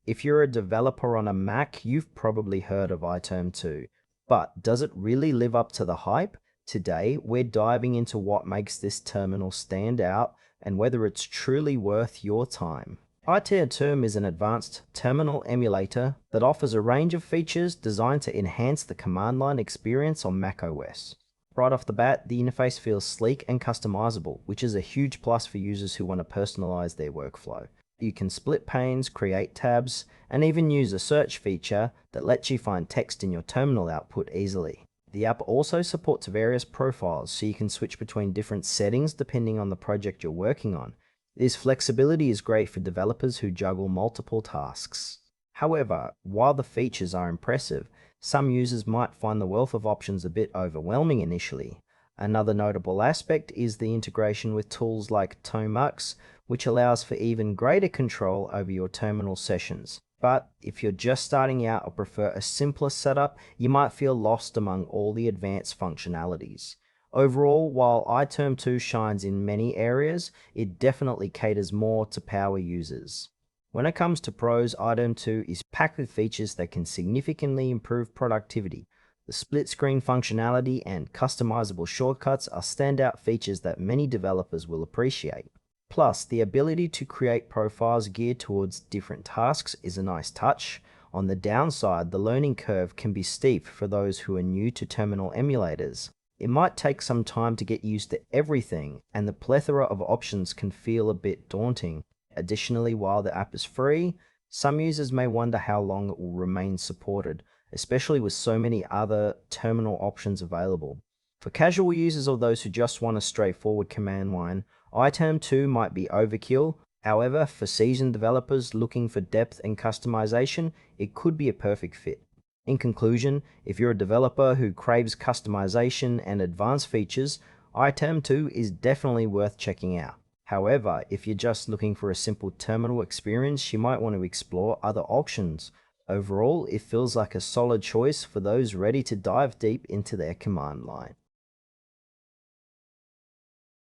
If you're a developer on a Mac, you've probably heard of iTerm2. But does it really live up to the hype? Today, we're diving into what makes this terminal stand out and whether it's truly worth your time. iTerm2 is an advanced terminal emulator that offers a range of features designed to enhance the command line experience on macOS. Right off the bat, the interface feels sleek and customizable, which is a huge plus for users who want to personalize their workflow. You can split panes, create tabs, and even use a search feature that lets you find text in your terminal output easily. The app also supports various profiles, so you can switch between different settings depending on the project you're working on. This flexibility is great for developers who juggle multiple tasks. However, while the features are impressive, some users might find the wealth of options a bit overwhelming initially. Another notable aspect is the integration with tools like Tomux, which allows for even greater control over your terminal sessions. But if you're just starting out or prefer a simpler setup, you might feel lost among all the advanced functionalities. Overall, while iTerm2 shines in many areas, it definitely caters more to power users. When it comes to pros, iTerm2 is packed with features that can significantly improve productivity. The split screen functionality and customizable shortcuts are standout features that many developers will appreciate. Plus, the ability to create profiles geared towards different tasks is a nice touch. On the downside, the learning curve can be steep for those who are new to terminal emulators. It might take some time to get used to everything, and the plethora of options can feel a bit daunting. Additionally, while the app is free, some users may wonder how long it will remain supported, especially with so many other terminal options available. For casual users or those who just want a straightforward command line, iTerm2 might be overkill. However, for seasoned developers looking for depth and customization, it could be a perfect fit. In conclusion, if you're a developer who craves customization and advanced features, iTerm2 is definitely worth checking out. However, if you're just looking for a simple terminal experience, you might want to explore other options. Overall, it feels like a solid choice for those ready to dive deep into their command line.